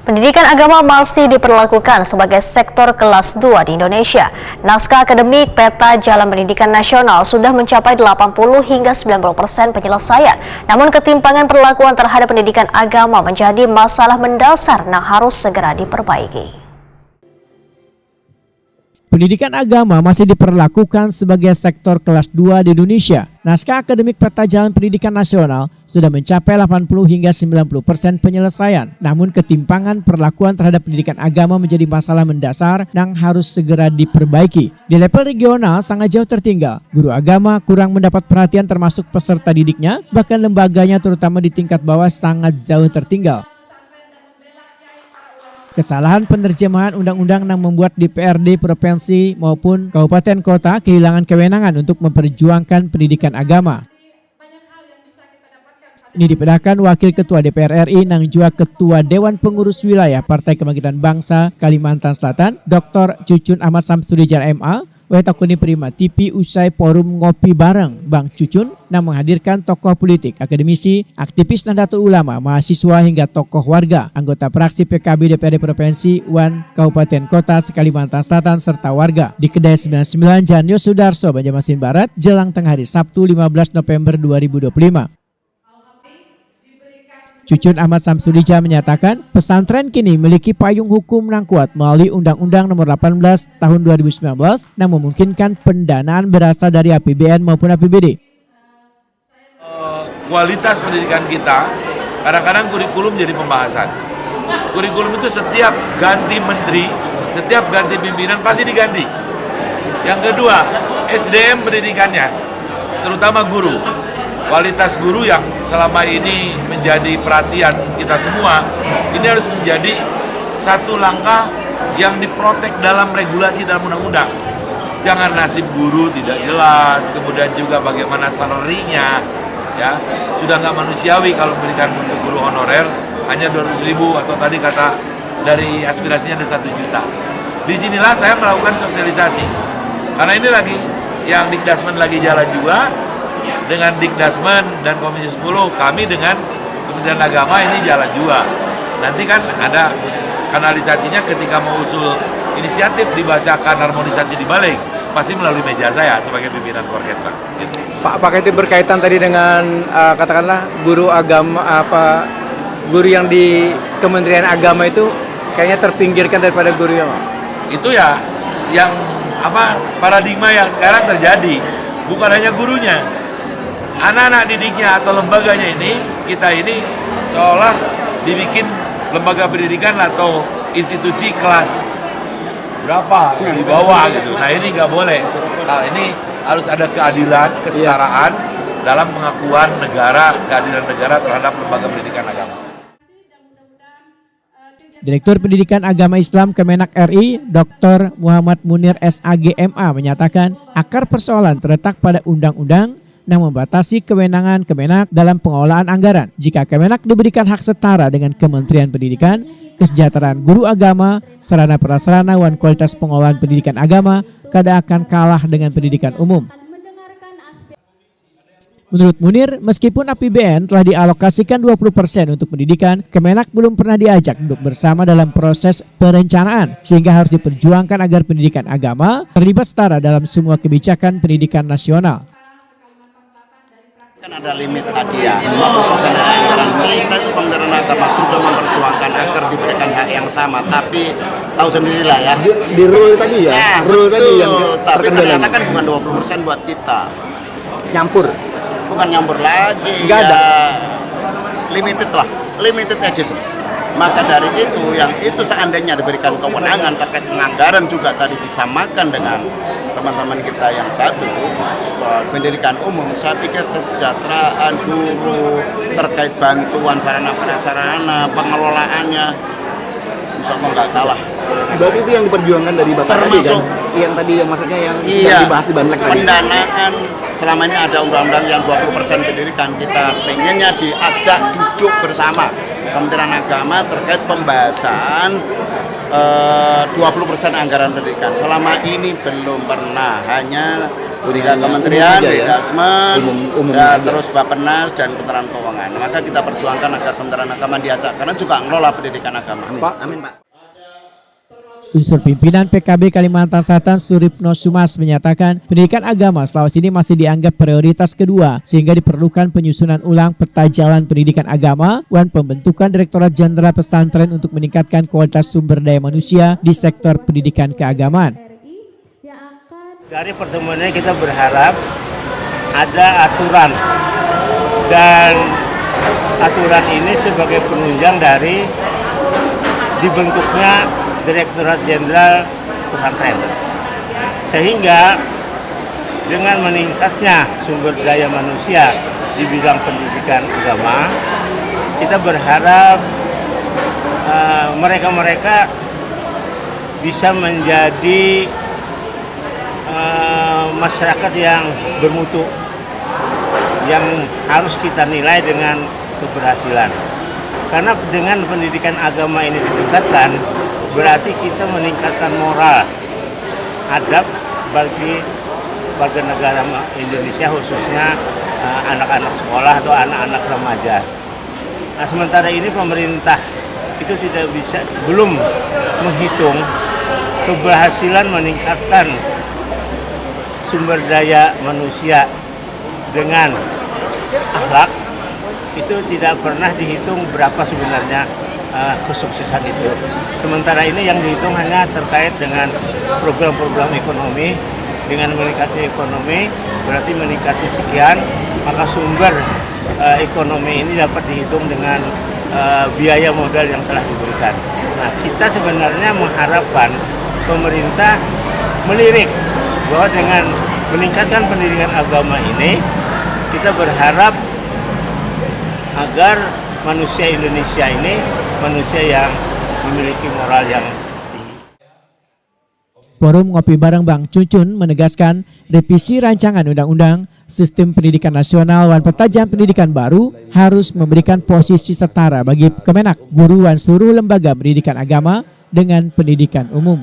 Pendidikan agama masih diperlakukan sebagai sektor kelas 2 di Indonesia. Naskah akademik Peta Jalan Pendidikan Nasional sudah mencapai 80 hingga 90% penyelesaian. Namun ketimpangan perlakuan terhadap pendidikan agama menjadi masalah mendasar yang harus segera diperbaiki. Pendidikan agama masih diperlakukan sebagai sektor kelas 2 di Indonesia. Naskah akademik Peta Jalan Pendidikan Nasional sudah mencapai 80 hingga 90% penyelesaian. Namun ketimpangan perlakuan terhadap pendidikan agama menjadi masalah mendasar yang harus segera diperbaiki. Di level regional sangat jauh tertinggal. Guru agama kurang mendapat perhatian termasuk peserta didiknya, bahkan lembaganya terutama di tingkat bawah sangat jauh tertinggal. Kesalahan penerjemahan undang-undang yang membuat DPRD provinsi maupun kabupaten kota kehilangan kewenangan untuk memperjuangkan pendidikan agama. Ini dipedahkan Wakil Ketua DPR RI yang juga Ketua Dewan Pengurus Wilayah Partai Kebangkitan Bangsa Kalimantan Selatan, Dr. Cucun Ahmad Samsudijat MA, Wetakuni Prima TV usai forum ngopi bareng Bang Cucun yang menghadirkan tokoh politik, akademisi, aktivis Nahdlatul Ulama, mahasiswa hingga tokoh warga, anggota fraksi PKB DPRD Provinsi, Wan, Kabupaten Kota Kalimantan Selatan serta warga di Kedai 99 Jalan Yosudarso, Banjarmasin Barat, jelang tengah hari Sabtu 15 November 2025. Cucun Ahmad Samsudijat menyatakan pesantren kini memiliki payung hukum yang kuat melalui Undang-Undang Nomor 18 Tahun 2019 yang memungkinkan pendanaan berasal dari APBN maupun APBD. Kualitas pendidikan kita, kadang-kadang kurikulum jadi pembahasan. Kurikulum itu setiap ganti menteri, setiap ganti pimpinan pasti diganti. Yang kedua, SDM pendidikannya, terutama guru. Kualitas guru yang selama ini menjadi perhatian kita semua, ini harus menjadi satu langkah yang diprotek dalam regulasi dalam undang-undang. Jangan nasib guru tidak jelas, kemudian juga bagaimana salary-nya, ya sudah nggak manusiawi kalau memberikan untuk guru honorer hanya 200.000 atau tadi kata dari aspirasinya ada 1 juta. Disinilah saya melakukan sosialisasi, karena ini lagi yang Dikdasmen lagi jalan juga. Dengan Dikdasmen dan Komisi 10, kami dengan Kementerian Agama ini jalan juga. Nanti kan ada kanalisasinya ketika mau usul inisiatif dibacakan harmonisasi di balik, pasti melalui meja saya sebagai pimpinan orkestra. Gitu. Pak itu berkaitan tadi dengan katakanlah guru agama guru yang di Kementerian Agama itu kayaknya terpinggirkan daripada guru yang itu ya yang paradigma yang sekarang terjadi, bukan hanya gurunya. Anak-anak didiknya atau lembaganya ini, kita ini seolah dibikin lembaga pendidikan atau institusi kelas berapa di bawah gitu. Nah ini nggak boleh. Nah ini harus ada keadilan, kesetaraan dalam pengakuan negara, keadilan negara terhadap lembaga pendidikan agama. Direktur Pendidikan Agama Islam Kemenak RI, Dr. Muhammad Munir SAGMA menyatakan akar persoalan terletak pada undang-undang yang membatasi kewenangan Kemenak dalam pengelolaan anggaran. Jika Kemenak diberikan hak setara dengan Kementerian Pendidikan, kesejahteraan guru agama, sarana prasarana dan kualitas pengelolaan pendidikan agama kadang akan kalah dengan pendidikan umum. Menurut Munir, meskipun APBN telah dialokasikan 20% untuk pendidikan, Kemenak belum pernah diajak duduk bersama dalam proses perencanaan, sehingga harus diperjuangkan agar pendidikan agama terlibat setara dalam semua kebijakan pendidikan nasional. Kan ada limit tadi ya, 50% dari anggaran kita itu Kementerian Agama sudah memperjuangkan agar diberikan hak yang sama, tapi tahu sendirilah ya. Di rule tadi ya? Nah, rule tadi yang tapi ternyata kan bukan 20% buat kita. Nyampur? Bukan nyampur lagi, nggak ada. Limited lah, limited aja. Maka dari itu, yang itu seandainya diberikan kewenangan terkait penganggaran juga tadi disamakan dengan teman-teman kita yang satu, pendidikan umum, saya pikir kesejahteraan guru, terkait bantuan sarana prasarana, pengelolaannya, insya Allah nggak kalah. Berarti itu yang diperjuangkan dari Bapak termasuk, tadi kan? Yang tadi yang maksudnya yang dibahas di Banlek tadi. Pendanaan, selama ini ada undang-undang yang 20% pendidikan, kita pengennya diajak duduk bersama Kementerian Agama terkait pembahasan 20% anggaran pendidikan. Selama ini belum pernah, hanya tiga kementerian, Dikdasmen, terus Bappenas dan Kementerian Keuangan. Maka kita perjuangkan agar Kementerian Agama diajak, karena juga ngelola pendidikan agama. Amin, Pak. Unsur pimpinan PKB Kalimantan Selatan Suripno Sumas menyatakan pendidikan agama Sulawesi ini masih dianggap prioritas kedua sehingga diperlukan penyusunan ulang peta jalan pendidikan agama dan pembentukan Direktorat Jenderal Pesantren untuk meningkatkan kualitas sumber daya manusia di sektor pendidikan keagamaan. Dari pertemuan ini kita berharap ada aturan, dan aturan ini sebagai penunjang dari dibentuknya Direktorat Jenderal Pesantren, sehingga dengan meningkatnya sumber daya manusia di bidang pendidikan agama, kita berharap mereka-mereka bisa menjadi masyarakat yang bermutu, yang harus kita nilai dengan keberhasilan. Karena dengan pendidikan agama ini ditingkatkan, berarti kita meningkatkan moral, adab bagi warga negara Indonesia, khususnya anak-anak sekolah atau anak-anak remaja. Nah, sementara ini pemerintah itu belum menghitung keberhasilan meningkatkan sumber daya manusia dengan akhlak. Itu tidak pernah dihitung berapa sebenarnya kesuksesan itu. Sementara ini yang dihitung hanya terkait dengan program-program ekonomi. Dengan meningkatnya ekonomi berarti meningkatnya sekian, maka sumber ekonomi ini dapat dihitung dengan biaya modal yang telah diberikan. Nah, kita sebenarnya mengharapkan pemerintah melirik bahwa dengan meningkatkan pendidikan agama ini, kita berharap agar manusia Indonesia ini manusia yang memiliki moral yang tinggi. Forum Ngopi Bareng Bang Cucun menegaskan revisi rancangan undang-undang sistem pendidikan nasional dan peta jalan pendidikan baru harus memberikan posisi setara bagi Kemenak, guru dan seluruh lembaga pendidikan agama dengan pendidikan umum.